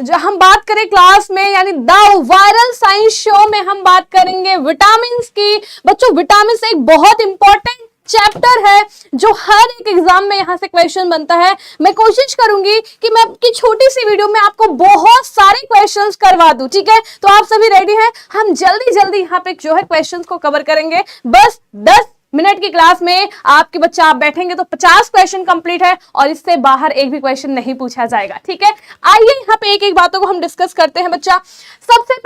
जो हम बात करें क्लास में यानी द वायरल साइंस शो में हम बात करेंगे विटामिन की। बच्चों विटामिन एक बहुत इंपॉर्टेंट चैप्टर है जो हर एक एग्जाम में यहां से क्वेश्चन बनता है। मैं कोशिश करूंगी कि मैं आपकी छोटी सी वीडियो में आपको बहुत सारे क्वेश्चंस करवा दूं, ठीक है। तो आप सभी रेडी हैं? हम जल्दी जल्दी यहां पे जो है क्वेश्चंस को कवर करेंगे। बस 10 मिनट की क्लास में आपके बच्चा आप बैठेंगे तो 50 क्वेश्चन कंप्लीट है और इससे बाहर एक भी क्वेश्चन नहीं पूछा जाएगा, ठीक है। आइए यहाँ पे एक एक बातों को हम डिस्कस करते हैं बच्चा। सबसे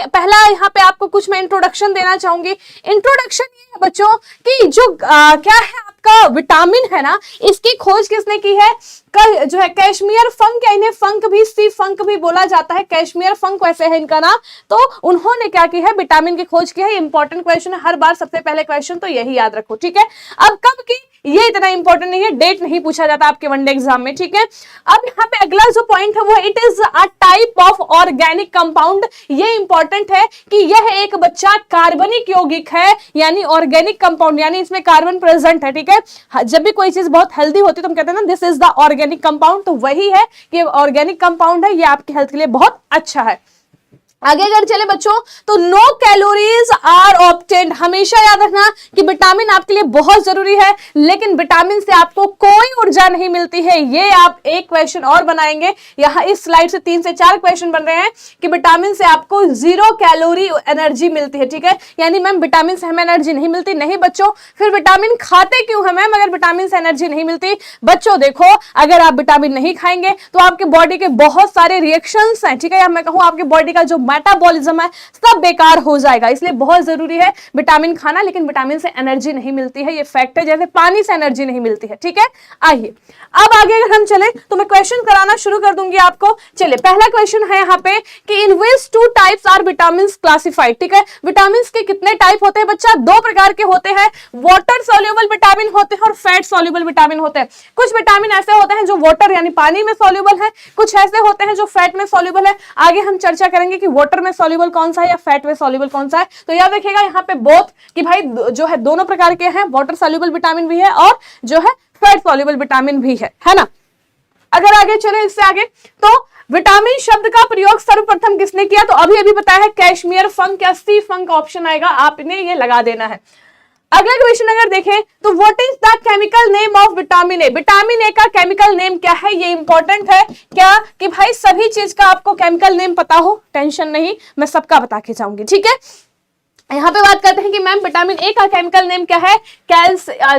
पहला यहाँ पे आपको कुछ मैं इंट्रोडक्शन देना चाहूंगी। इंट्रोडक्शन ये है बच्चों कि जो क्या है आपका विटामिन है ना, इसकी खोज किसने की है? जो है कैशमियर फंक, या इन्हें फंक भी सी फंक भी बोला जाता है, कैशमियर फंक वैसे है इनका नाम। तो उन्होंने क्या की है? विटामिन की खोज की है। इंपॉर्टेंट क्वेश्चन है, हर बार सबसे पहले क्वेश्चन तो यही याद रखो, ठीक है। अब कब की ये इतना इंपॉर्टेंट नहीं है, डेट नहीं पूछा जाता आपके वनडे एग्जाम में, ठीक है। अब यहाँ पे अगला जो पॉइंट है वो it is a type of organic compound. ये इंपॉर्टेंट है कि यह एक बच्चा कार्बनिक यौगिक है, यानी ऑर्गेनिक कंपाउंड, यानी इसमें कार्बन प्रेजेंट है, ठीक है। जब भी कोई चीज बहुत हेल्दी होती है तो हम कहते हैं ना this is the organic compound, तो वही है कि ऑर्गेनिक कंपाउंड है, ये आपकी हेल्थ के लिए बहुत अच्छा है। आगे अगर चले बच्चों तो नो कैलोरीज आर ऑब्टेन्ड। हमेशा याद रखना कि विटामिन आपके लिए बहुत जरूरी है, लेकिन विटामिन से आपको कोई ऊर्जा नहीं मिलती है। ये आप एक क्वेश्चन और बनाएंगे, यहाँ इस स्लाइड से 3 से 4 क्वेश्चन बन रहे हैं कि विटामिन से आपको 0 कैलोरी एनर्जी मिलती है, ठीक है। यानी मैम विटामिन से हमें एनर्जी नहीं मिलती। नहीं बच्चों, फिर विटामिन खाते क्यों है मैम अगर विटामिन से एनर्जी नहीं मिलती? बच्चों देखो, अगर आप विटामिन नहीं खाएंगे तो आपके बॉडी के बहुत सारे रिएक्शंस हैं, ठीक है, या मैं कहूँ आपके बॉडी का जो मेटाबॉलिज्म है सब बेकार हो जाएगा। इसलिए बहुत जरूरी है विटामिन खाना, लेकिन विटामिन से एनर्जी नहीं मिलती है, ये फैक्ट है, जैसे पानी से एनर्जी नहीं मिलती है, ठीक है। आइए अब आगे अगर हम चले तो मैं क्वेश्चन कराना शुरू कर दूंगी आपको। चलिए पहला क्वेश्चन है यहाँ पे कि इन विच 2 टाइप्स आर विटामिन क्लासिफाइड, ठीक है। विटामिन के कितने टाइप होते हैं बच्चा? 2 प्रकार के होते हैं। वाटर सोल्यूबल विटामिन होते हैं और फैट सोल्यूबल विटामिन होते हैं। कुछ विटामिन ऐसे होते हैं जो वाटर यानी पानी में सोल्यूबल है, कुछ ऐसे होते हैं जो फैट में सोल्यूबल है। आगे हम चर्चा करेंगे कि वाटर में सोल्यूबल कौन सा है या फैट में सोल्यूबल कौन सा है। तो याद रखिएगा यहाँ पे बोथ कि भाई जो है दोनों प्रकार के हैं, वाटर सोल्यूबल विटामिन भी है और जो है फैट सोल्यूबल विटामिन भी है ना। अगर आगे चले इससे आगे तो विटामिन शब्द का प्रयोग सर्वप्रथम किसने किया? तो अभी अभी बताया है कैशमियर फंक या सी फंक ऑप्शन आएगा, आपने ये लगा देना है। अगला क्वेश्चन अगर देखें तो what is the chemical name of vitamin A? Vitamin A का केमिकल नेम क्या है? ये इंपॉर्टेंट है क्या कि भाई सभी चीज का आपको केमिकल नेम पता हो, टेंशन नहीं, मैं सबका बता के जाऊंगी, ठीक है। यहाँ पे बात करते हैं कि मैम विटामिन ए का केमिकल नेम क्या है?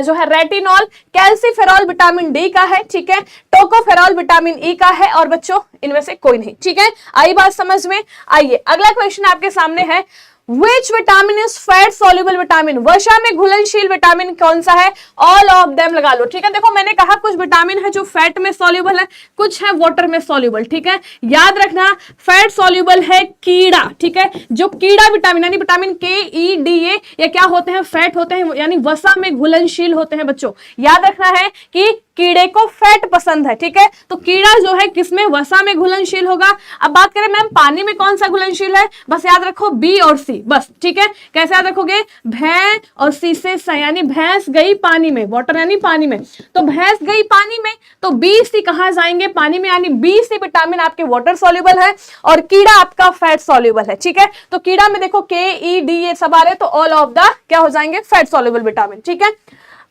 जो है रेटिनॉल, कैल्सीफेरॉल विटामिन डी का है, ठीक है, टोकोफेरॉल विटामिन ई का है और बच्चों इनमें से कोई नहीं, ठीक है। आई बात समझ में? आइए अगला क्वेश्चन आपके सामने है Which vitamin is fat soluble vitamin? वसा में घुलनशील विटामिन कौन सा है? All of them लगा लो, ठीक है। देखो मैंने कहा कुछ विटामिन है जो फैट में सॉल्युबल है, कुछ है वाटर में सॉल्युबल, ठीक है। याद रखना फैट सॉल्युबल है कीड़ा, ठीक है। जो कीड़ा विटामिन यानी विटामिन KEDA ये क्या होते हैं? फैट होते हैं, यानी वसा में घुलनशील होते हैं बच्चों। याद रखना है कि कीड़े को फैट पसंद है, ठीक है। तो कीड़ा जो है किसमें? वसा में घुलनशील होगा। अब बात करें मैम पानी में कौन सा घुलनशील है? बस याद रखो बी और सी, बस, ठीक है। कैसे याद रखोगे? भैंस और सी से यानी भैंस गई पानी में, वाटर यानी पानी में, तो भैंस गई पानी में तो बी सी कहां जाएंगे? पानी में, यानी बी सी विटामिन आपके वाटर सॉल्युबल है और कीड़ा आपका फैट सॉल्युबल है, ठीक है। तो कीड़ा में देखो KED ये सब आ रहे, तो ऑल ऑफ द क्या हो जाएंगे? फैट सॉल्युबल विटामिन, ठीक है।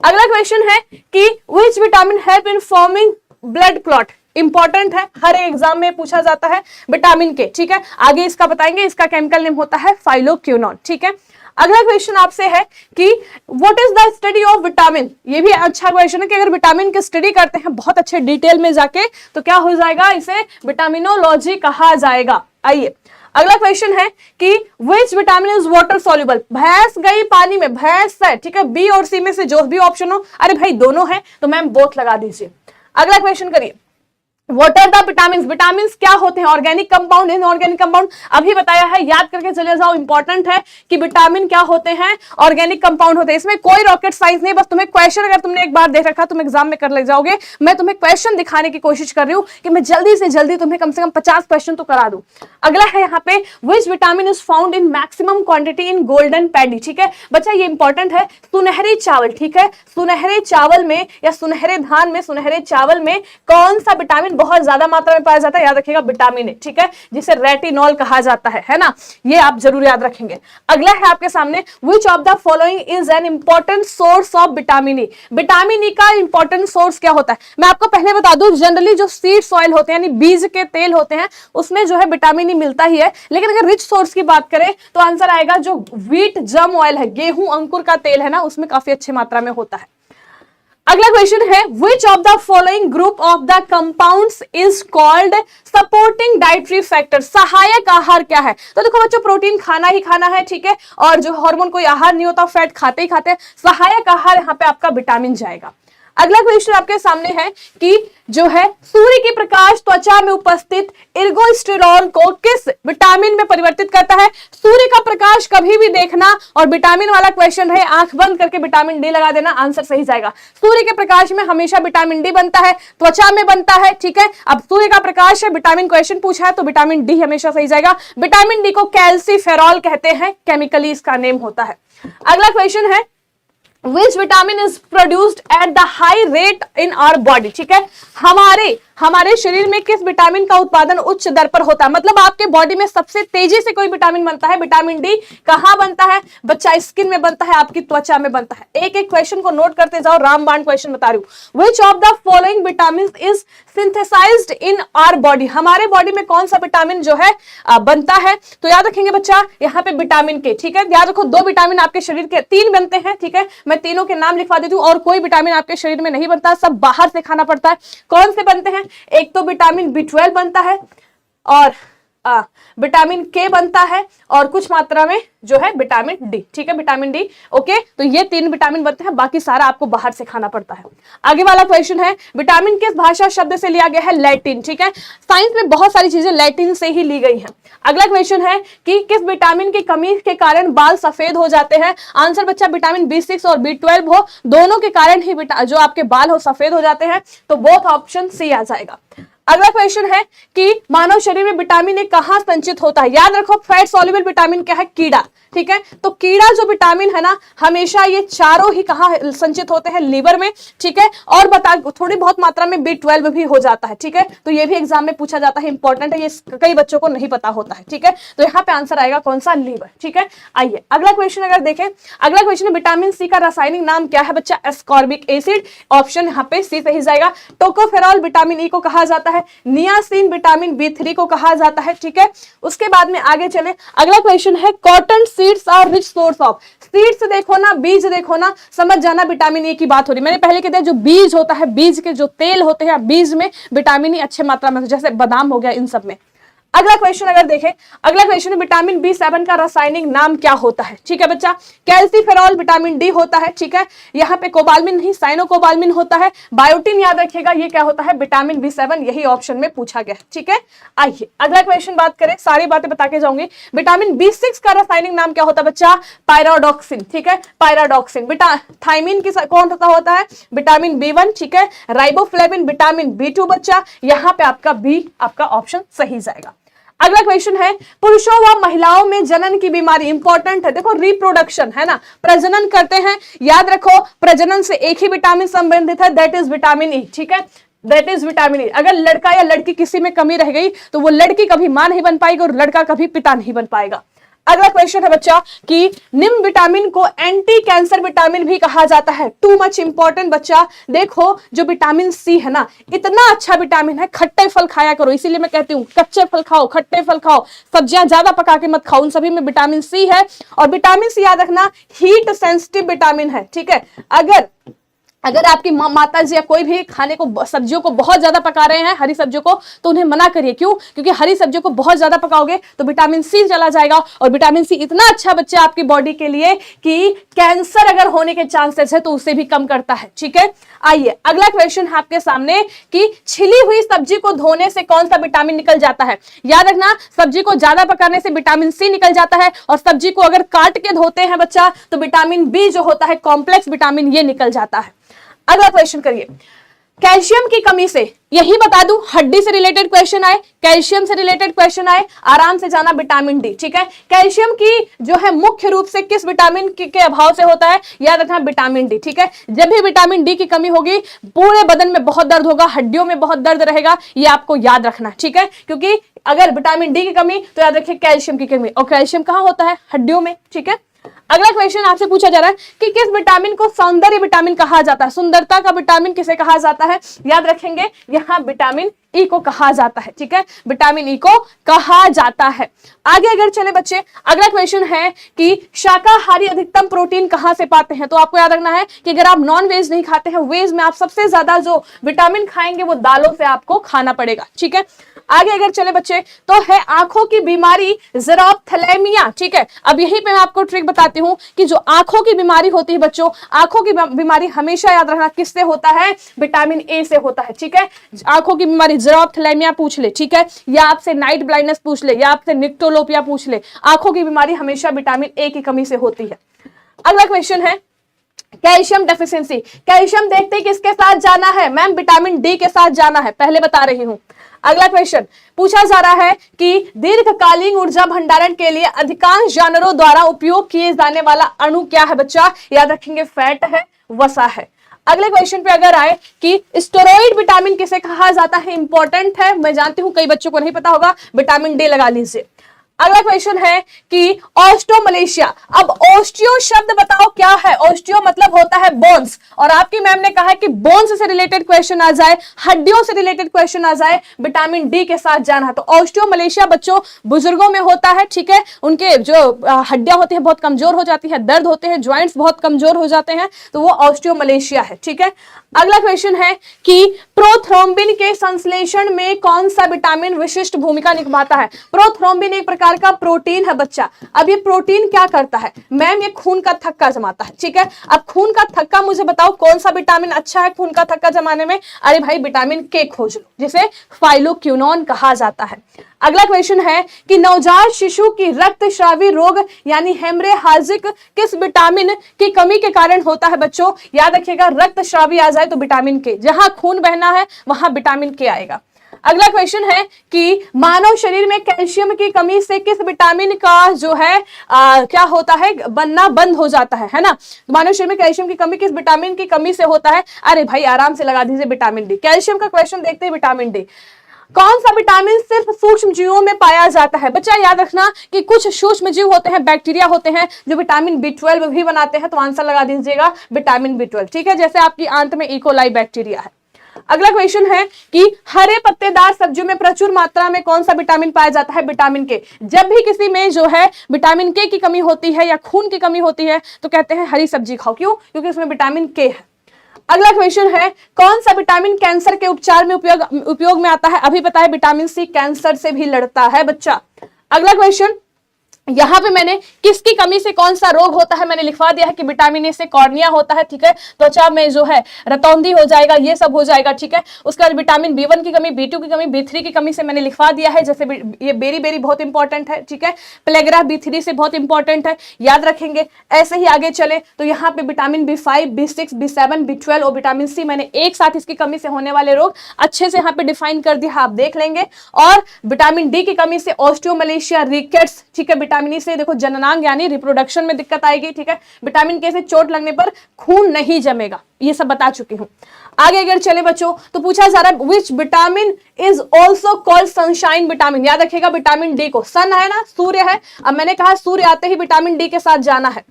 अगला क्वेश्चन है कि which vitamin help in forming blood clot? Important है, हर एग्जाम में पूछा जाता है विटामिन के, ठीक है। आगे इसका बताएंगे, इसका केमिकल नेम होता है फाइलोक्विनोन, ठीक है। अगला क्वेश्चन आपसे है कि what is the study of vitamin? ये भी अच्छा क्वेश्चन है कि अगर विटामिन की स्टडी करते हैं बहुत अच्छे डिटेल में जाके तो क्या हो जाएगा? इसे विटामिनोलॉजी कहा जाएगा। आइए अगला क्वेश्चन है कि which vitamin is water soluble? भैंस गई पानी में, भैंस है, ठीक है। बी और सी में से जो भी ऑप्शन हो, अरे भाई दोनों है तो मैम बोथ लगा दीजिए। अगला क्वेश्चन करिए, what are the vitamin? Vitamin क्या होते हैं? ऑर्गेनिक कंपाउंड, इनऑर्गेनिक कंपाउंड अभी बताया है, याद करके चले जाओ। इंपॉर्टेंट है कि विटामिन क्या होते हैं? ऑर्गेनिक कंपाउंड होते हैं। इसमें कोई रॉकेट साइंस नहीं, बस तुम्हें क्वेश्चन अगर तुमने एक बार देख रखा तुम एग्जाम में कर ले जाओगे। मैं तुम्हें क्वेश्चन दिखाने की कोशिश कर रही हूँ कि मैं जल्दी से जल्दी तुम्हें कम से कम 50 क्वेश्चन तो करा दूं। अगला है यहाँ पे which vitamin is found in maximum quantity in golden paddy, ठीक है बच्चा, ये इंपॉर्टेंट है। सुनहरी चावल, ठीक है, सुनहरे चावल में या सुनहरे धान में, सुनहरे चावल में कौन सा विटामिन बहुत ज्यादा मात्रा में पाया जाता है, याद रखिएगा विटामिन ए, ठीक है, जिसे रेटिनॉल कहा जाता है ना, ये आप जरूर याद रखेंगे। अगला है आपके सामने, which of the following is an important source of vitamin E. Vitamin E का इंपॉर्टेंट सोर्स क्या होता है, मैं आपको पहले बता दूं, जनरली जो सीड्स ऑयल होते हैं यानी बीज के तेल होते हैं उसमें जो है विटामिन ई मिलता ही है, लेकिन अगर रिच सोर्स की बात करें तो आंसर आएगा जो व्हीट जर्म ऑयल है, गेहूं अंकुर का तेल है ना, उसमें काफी अच्छी मात्रा में होता है। अगला क्वेश्चन है, which of the following group of the compounds is called supporting dietary factor. सहायक आहार क्या है, तो देखो बच्चों प्रोटीन खाना ही खाना है, ठीक है, और जो हार्मोन कोई आहार नहीं होता, फैट खाते ही खाते हैं, सहायक आहार यहाँ पे आपका विटामिन जाएगा। अगला क्वेश्चन आपके सामने है कि जो है सूर्य की प्रकाश त्वचा में उपस्थित एर्गोस्टेरॉन को किस विटामिन में परिवर्तित करता है। सूर्य का प्रकाश कभी भी देखना और विटामिन वाला क्वेश्चन है, आंख बंद करके विटामिन डी लगा देना, आंसर सही जाएगा। सूर्य के प्रकाश में हमेशा विटामिन डी बनता है, त्वचा में बनता है, ठीक है। अब सूर्य का प्रकाश है, विटामिन क्वेश्चन पूछा है तो विटामिन डी हमेशा सही जाएगा। विटामिन डी को कैल्सीफेरॉल कहते हैं, केमिकली इसका नेम होता है। अगला क्वेश्चन है, Which vitamin is produced at the high rate in our body, ठीक है, हमारे शरीर में किस विटामिन का उत्पादन उच्च दर पर होता है, मतलब आपके बॉडी में सबसे तेजी से कोई विटामिन बनता है, विटामिन डी कहां बनता है बच्चा, स्किन में बनता है, आपकी त्वचा में बनता है। एक एक क्वेश्चन को नोट करते जाओ, रामबाण क्वेश्चन बता रही हूं। Which of the following vitamins is synthesized in our body, हमारे बॉडी में कौन सा विटामिन जो है बनता है, तो याद रखेंगे बच्चा यहाँ पे विटामिन के, ठीक है, याद रखो 2 विटामिन आपके शरीर के 3 बनते हैं, ठीक है, मैं तीनों के नाम लिखवा देती हूँ, और कोई विटामिन आपके शरीर में नहीं बनता, सब बाहर से खाना पड़ता है। कौन से बनते हैं, एक तो विटामिन B12 बनता है, और विटामिन के बनता है, और कुछ मात्रा में जो है विटामिन डी, ठीक है, विटामिन डी, ओके, तो ये 3 विटामिन बनते हैं, बाकी सारा आपको बाहर से खाना पड़ता है। आगे वाला क्वेश्चन है, विटामिन किस भाषा शब्द से लिया गया है, लैटिन, ठीक है, साइंस में बहुत सारी चीजें लैटिन से ही ली गई हैं। अगला क्वेश्चन है कि किस विटामिन की कमी के कारण बाल सफेद हो जाते हैं, आंसर बच्चा विटामिन B6 और B12 हो, दोनों के कारण ही जो आपके बाल हो सफेद हो जाते हैं, तो बोथ ऑप्शन सी आ जाएगा। अगला क्वेश्चन है कि मानव शरीर में विटामिन ए कहां संचित होता है, याद रखो फैट सॉल्युबल विटामिन क्या है, कीड़ा, ठीक है, तो कीड़ा जो विटामिन है ना, हमेशा ये चारों ही कहां संचित होते हैं, लीवर में, ठीक है, और बता थोड़ी बहुत मात्रा में B12 भी हो जाता है, ठीक है, तो ये भी एग्जाम में पूछा जाता है, इंपॉर्टेंट है, ये कई बच्चों को नहीं पता होता है, ठीक है, तो यहाँ पे आंसर आएगा कौन सा, लीवर, ठीक है। आइए अगला क्वेश्चन अगर देखें, अगला क्वेश्चन विटामिन सी का रासायनिक नाम क्या है बच्चा, एस्कॉर्बिक एसिड, ऑप्शन यहाँ पे सी सही जाएगा। टोकोफेरॉल विटामिन ई को कहा जाता है, नियासिन विटामिन B3 को कहा जाता है, ठीक है। उसके बाद में आगे चले, अगला क्वेश्चन है, cotton seeds are rich source of, seeds देखो ना, बीज देखो ना, समझ जाना विटामिन ए की बात हो रही। मैंने पहले कहते हैं जो बीज होता है, बीज के जो तेल होते हैं, बीज में विटामिन ई अच्छे मात्रा में, जैसे बादाम हो गया, इन सब में। अगला क्वेश्चन अगर देखें, अगला क्वेश्चन है विटामिन B7 का रासायनिक नाम क्या होता है, ठीक है बच्चा, कैल्सीफेरॉल विटामिन डी होता है, ठीक है, यहाँ पे कोबाल्मिन नहीं साइनोकोबाल्मिन होता है, बायोटिन याद रखिएगा, ये क्या होता है विटामिन B7, यही ऑप्शन में पूछा गया, ठीक है। आइए अगला क्वेश्चन बात करें, सारी बातें बता के जाऊंगी। विटामिन B6 का रासायनिक नाम क्या होता है बच्चा, पायराडॉक्सिन, ठीक है, पायराडॉक्सिन। थाइमिन की कौन होता है, विटामिन B1, ठीक है, राइबोफ्लेविन विटामिन B2 बच्चा, यहाँ पे आपका बी आपका ऑप्शन सही जाएगा। अगला क्वेश्चन है, पुरुषों व महिलाओं में जनन की बीमारी, इंपॉर्टेंट है, देखो रिप्रोडक्शन है ना, प्रजनन करते हैं, याद रखो प्रजनन से एक ही विटामिन संबंधित है, दैट इज विटामिन ई, ठीक है, दैट इज विटामिन ई। अगर लड़का या लड़की किसी में कमी रह गई तो वो लड़की कभी मां नहीं बन पाएगी और लड़का कभी पिता नहीं बन पाएगा। अगला क्वेश्चन है बच्चा कि निम्न विटामिन को एंटी कैंसर विटामिन भी कहा जाता है, टू मच इंपॉर्टेंट बच्चा। देखो जो विटामिन सी है ना, इतना अच्छा विटामिन है, खट्टे फल खाया करो, इसीलिए मैं कहती हूँ कच्चे फल खाओ, खट्टे फल खाओ, सब्जियां ज्यादा पका के मत खाओ, उन सभी में विटामिन सी है। और विटामिन सी याद रखना हीट सेंसिटिव विटामिन है, ठीक है। अगर आपकी माता जी या कोई भी खाने को, सब्जियों को बहुत ज्यादा पका रहे हैं, हरी सब्जियों को, तो उन्हें मना करिए, क्यों, क्योंकि हरी सब्जियों को बहुत ज्यादा पकाओगे तो विटामिन सी चला जाएगा, और विटामिन सी इतना अच्छा बच्चा आपकी बॉडी के लिए कि कैंसर अगर होने के चांसेस है तो उसे भी कम करता है, ठीक है। आइए अगला क्वेश्चन है आपके सामने कि छिली हुई सब्जी को धोने से कौन सा विटामिन निकल जाता है। याद रखना सब्जी को ज्यादा पकाने से विटामिन सी निकल जाता है, और सब्जी को अगर काट के धोते हैं बच्चा तो विटामिन बी जो होता है कॉम्प्लेक्स विटामिन ये निकल जाता है। अगला क्वेश्चन करिए, कैल्शियम की कमी से, यही बता दूं, हड्डी से रिलेटेड क्वेश्चन आए, कैल्शियम से रिलेटेड क्वेश्चन आए, आराम से जाना विटामिन डी, ठीक है। कैल्शियम की जो है मुख्य रूप से किस विटामिन के अभाव से होता है, याद रखना विटामिन डी, ठीक है। जब भी विटामिन डी की कमी होगी पूरे बदन में बहुत दर्द होगा, हड्डियों में बहुत दर्द रहेगा, ये आपको याद रखना, ठीक है। क्योंकि अगर विटामिन डी की कमी तो याद रखिए कैल्शियम की कमी, और कैल्शियम कहां होता है, हड्डियों में, ठीक है। अगला क्वेश्चन आपसे पूछा जा रहा है कि किस विटामिन को सौंदर्य विटामिन कहा जाता है, सुंदरता का विटामिन किसे कहा जाता है, याद रखेंगे यहां विटामिन ई को कहा जाता है, ठीक है, विटामिन ई को कहा जाता है। आगे अगर चले बच्चे, अगला क्वेश्चन है कि शाकाहारी अधिकतम प्रोटीन कहां से पाते हैं, तो आपको याद रखना है कि अगर आप नॉन वेज नहीं खाते हैं, वेज में आप सबसे ज्यादा जो विटामिन खाएंगे वो दालों से आपको खाना पड़ेगा, ठीक है। आगे अगर चले बच्चे तो है आंखों की बीमारी ज़ेरोप्थेल्मिया, ठीक है। अब यहीं पे मैं आपको ट्रिक बताती हूं कि जो आंखों की बीमारी होती है बच्चों, आंखों की बीमारी हमेशा याद रखना किससे होता है, विटामिन ए से होता है, ठीक है। आंखों की बीमारी ज़ेरोप्थेल्मिया पूछ ले, ठीक है, या आपसे नाइट ब्लाइंडनेस पूछ ले, या आपसे निक्टोलोपिया पूछ ले, आंखों की बीमारी हमेशा विटामिन ए की कमी से होती है। अगला क्वेश्चन है कैल्शियम डेफिशिएंसी, कैल्शियम देखते ही किसके साथ जाना है, मैम विटामिन डी के साथ जाना है, पहले बता रही हूं। अगला क्वेश्चन पूछा जा रहा है कि दीर्घकालीन ऊर्जा भंडारण के लिए अधिकांश जानवरों द्वारा उपयोग किए जाने वाला अणु क्या है बच्चा, याद रखेंगे फैट है, वसा है। अगले क्वेश्चन पे अगर आए कि स्टेरॉइड विटामिन किसे कहा जाता है, इंपॉर्टेंट है, मैं जानती हूं कई बच्चों को नहीं पता होगा, विटामिन डी लगा लीजिए। अगला क्वेश्चन है कि ऑस्टियोमलेशिया, अब ऑस्टियो शब्द बताओ क्या है, ऑस्टियो मतलब होता है बोन्स, और आपकी मैम ने कहा है कि बोन्स से रिलेटेड क्वेश्चन आ जाए, हड्डियों से रिलेटेड क्वेश्चन आ जाए, विटामिन डी के साथ जाना है। तो ऑस्टियोमलेशिया बच्चों बुजुर्गों में होता है, ठीक है, उनके जो हड्डियां होती है बहुत कमजोर हो जाती है, दर्द होते हैं, ज्वाइंट्स बहुत कमजोर हो जाते हैं, तो वो ऑस्टियोमलेशिया है, ठीक है। अगला क्वेश्चन है कि प्रोथ्रोम्बिन के संश्लेषण में कौन सा विटामिन विशिष्ट भूमिका निभाता है। प्रोथ्रोम्बिन एक प्रकार का प्रोटीन है बच्चा। अब ये प्रोटीन क्या करता है, मैम ये खून का थक्का जमाता है, ठीक है। अब खून का थक्का मुझे बताओ कौन सा विटामिन अच्छा है खून का थक्का जमाने में, अरे भाई विटामिन के खोज लो, जिसे फाइलोक्विनोन कहा जाता है। अगला क्वेश्चन है कि नवजात शिशु की रक्तस्रावी रोग यानी हेमरेहाजिक किस विटामिन की कमी के कारण होता है बच्चों, याद रखिएगा रक्तस्रावी आ जाए तो विटामिन के, जहां खून बहना है वहां विटामिन के आएगा। अगला क्वेश्चन है कि मानव शरीर में कैल्शियम की कमी से किस विटामिन का जो है क्या होता है, बनना बंद हो जाता है ना। मानव शरीर में कैल्शियम की कमी किस विटामिन की कमी से होता है, अरे भाई आराम से लगा दीजिए विटामिन डी। कैल्शियम का क्वेश्चन देखते हैं, विटामिन डी। कौन सा विटामिन सिर्फ सूक्ष्म जीवों में पाया जाता है, बच्चा याद रखना कि कुछ सूक्ष्म जीव होते हैं, बैक्टीरिया होते हैं जो विटामिन B12 भी बनाते हैं, तो आंसर लगा दीजिएगा विटामिन B12, ठीक है, जैसे आपकी आंत में इकोलाई बैक्टीरिया है। अगला क्वेश्चन है कि हरे पत्तेदार सब्जियों में प्रचुर मात्रा में कौन सा विटामिन पाया जाता है, विटामिन के। जब भी किसी में जो है विटामिन के की कमी होती है या खून की कमी होती है तो कहते हैं हरी सब्जी खाओ, क्यों, क्योंकि उसमें विटामिन के है। अगला क्वेश्चन है कौन सा विटामिन कैंसर के उपचार में उपयोग में आता है, अभी पता है विटामिन सी कैंसर से भी लड़ता है बच्चा। अगला क्वेश्चन, यहां पे मैंने किसकी कमी से कौन सा रोग होता है मैंने लिखवा दिया है कि विटामिन ए से कॉर्निया होता है, ठीक है, त्वचा में जो है रतौंधी हो जाएगा, ये सब हो जाएगा, ठीक है। उसके बाद विटामिन B1 की कमी, B2 की कमी, B3 की कमी से मैंने लिखवा दिया है, जैसे ये बेरी बहुत इंपॉर्टेंट है, ठीक है, प्लेग्रा B3 से बहुत इंपॉर्टेंट है, याद रखेंगे। ऐसे ही आगे चले तो यहाँ पे vitamin B5, B6, B7, B12 और विटामिन सी मैंने एक साथ इसकी कमी से होने वाले रोग अच्छे से यहाँ पे डिफाइन कर दिया, आप देख लेंगे। और विटामिन डी की कमी से ऑस्टियोमलेशिया, रिकेट्स, ठीक है, विटामिन ई से देखो जननांग यानी रिप्रोडक्शन में दिक्कत आएगी, ठीक है, विटामिन के से चोट लगने पर खून नहीं जमेगा, ये सब बता चुकी हूं। आगे अगर चले बच्चों तो पूछा जा रहा है which vitamin is also called sunshine vitamin, याद रखिएगा विटामिन डी को, सन है ना, सूर्य है, अब मैंने कहा सूर्य आते ही विटामिन डी के साथ जाना है।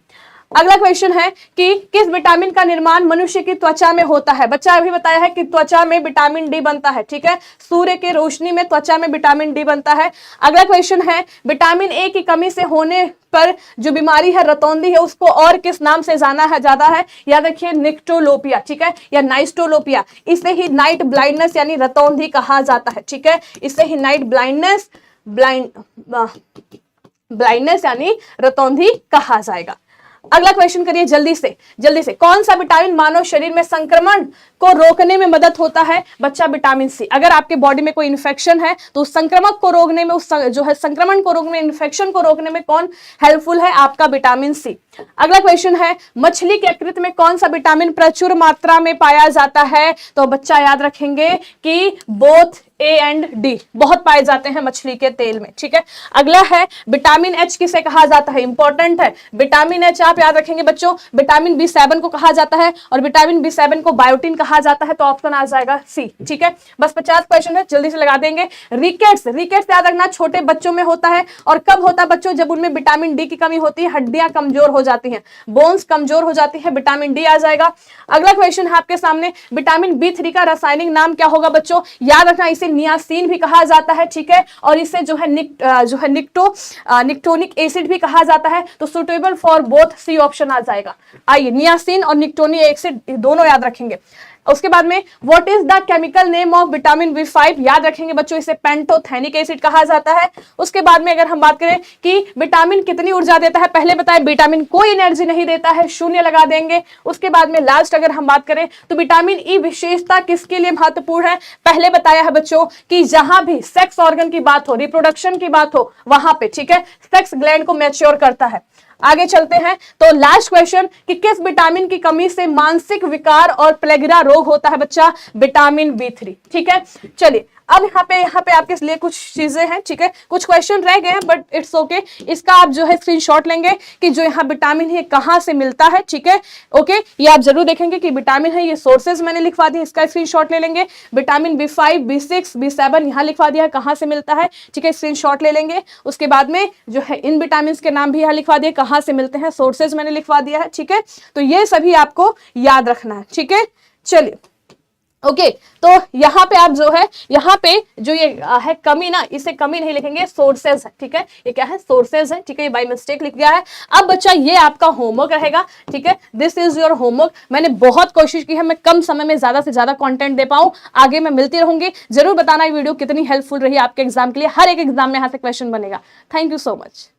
अगला क्वेश्चन है कि किस विटामिन का निर्माण मनुष्य की त्वचा में होता है, बच्चा अभी बताया है कि त्वचा में विटामिन डी बनता है, ठीक है, सूर्य के रोशनी में त्वचा में विटामिन डी बनता है। अगला क्वेश्चन है विटामिन ए की कमी से होने पर जो बीमारी है रतौंधी है उसको और किस नाम से जाना है ज्यादा है, याद रखिए निक्टोलोपिया, ठीक है, या नाइस्टोलोपिया, इसे ही नाइट ब्लाइंडनेस यानी रतौंधी कहा जाता है, ठीक है, इसे ही नाइट ब्लाइंडनेस यानी रतौंधी कहा जाएगा। अगला क्वेश्चन करिए जल्दी से कौन सा विटामिन मानव शरीर में संक्रमण को रोकने में मदद होता है? बच्चा विटामिन सी। अगर आपके बॉडी में कोई इन्फेक्शन है तो उस संक्रमक को रोकने में, उस जो है संक्रमण को रोकने में, इन्फेक्शन को रोकने में कौन हेल्पफुल है? आपका विटामिन सी। अगला क्वेश्चन है मछली के यकृत में कौन सा विटामिन प्रचुर मात्रा में पाया जाता है? तो बच्चा याद रखेंगे कि बोथ ए एंड डी बहुत पाए जाते हैं मछली के तेल में, ठीक है। अगला है विटामिन एच किसे कहा जाता है? इंपॉर्टेंट है विटामिन एच, आप याद रखेंगे बच्चों। विटामिन B7 को कहा जाता है और विटामिन B7 को बायोटिन कहा जाता है, तो ऑप्शन आ जाएगा सी, ठीक है। बस 50 क्वेश्चन है, जल्दी से लगा देंगे। रिकेट्स याद रखना छोटे बच्चों में होता है, और कब होता है बच्चों? जब उनमें विटामिन डी की कमी होती है, हड्डियां कमजोर हो जाती हैं, बोन्स कमजोर हो जाती है, विटामिन डी आ जाएगा। अगला क्वेश्चन है आपके सामने, विटामिन B3 का रासायनिक नाम क्या होगा बच्चों? याद रखना इसे नियासिन भी कहा जाता है, ठीक है, और इसे जो है निक्टोनिक एसिड भी कहा जाता है, तो suitable for both C option आ जाएगा। आइए नियासिन और निक्टोनिक एसिड दोनों याद रखेंगे। उसके बाद में what is the chemical name of vitamin B5? याद रखेंगे बच्चों, इसे पेंटोथेनिक एसिड कहा जाता है। उसके बाद में अगर हम बात करें कि विटामिन कितनी ऊर्जा देता है, पहले बताएं विटामिन कोई एनर्जी नहीं देता है, शून्य लगा देंगे। उसके बाद में लास्ट अगर हम बात करें तो विटामिन ई विशेषता किसके लिए महत्वपूर्ण है? पहले बताया है बच्चों कि जहां भी सेक्स ऑर्गन की बात हो, रिप्रोडक्शन की बात हो, वहां पे, ठीक है, सेक्स ग्लैंड को मैच्योर करता है। आगे चलते हैं तो लास्ट क्वेश्चन कि किस विटामिन की कमी से मानसिक विकार और प्लेगरा रोग होता है बच्चा? विटामिन B3, ठीक है। चलिए अब यहाँ पे आपके लिए कुछ चीजें हैं, ठीक है, कुछ क्वेश्चन रह गए हैं बट इट्स ओके। इसका आप जो है स्क्रीनशॉट लेंगे कि जो यहाँ विटामिन है कहाँ से मिलता है, ठीक है, ओके। ये आप जरूर देखेंगे कि विटामिन है, ये सोर्सेज मैंने लिखवा दिए, इसका स्क्रीनशॉट ले लेंगे। विटामिन B5, B6, B7 यहाँ लिखवा दिया है कहाँ से मिलता है, ठीक है, स्क्रीनशॉट ले लेंगे। उसके बाद में जो है इन विटामिन के नाम भी यहाँ लिखवा दिए, कहाँ से मिलते हैं, सोर्सेज मैंने लिखवा दिया है, ठीक है। तो ये सभी आपको याद रखना है, ठीक है। चलिए ओके तो यहाँ पे आप जो है, यहाँ पे जो ये है कमी ना, इसे कमी नहीं लिखेंगे, सोर्सेज है, ठीक है। ये क्या है? सोर्सेज है, ठीक है, ये बाय मिस्टेक लिख दिया है। अब बच्चा ये आपका होमवर्क रहेगा, ठीक है, दिस इज योर होमवर्क। मैंने बहुत कोशिश की है मैं कम समय में ज्यादा से ज्यादा कंटेंट दे पाऊं, आगे मैं मिलती रहूंगी। जरूर बताना ये वीडियो कितनी हेल्पफुल रही आपके एग्जाम के लिए, हर एक एग्जाम में यहाँ से क्वेश्चन बनेगा। Thank you so much.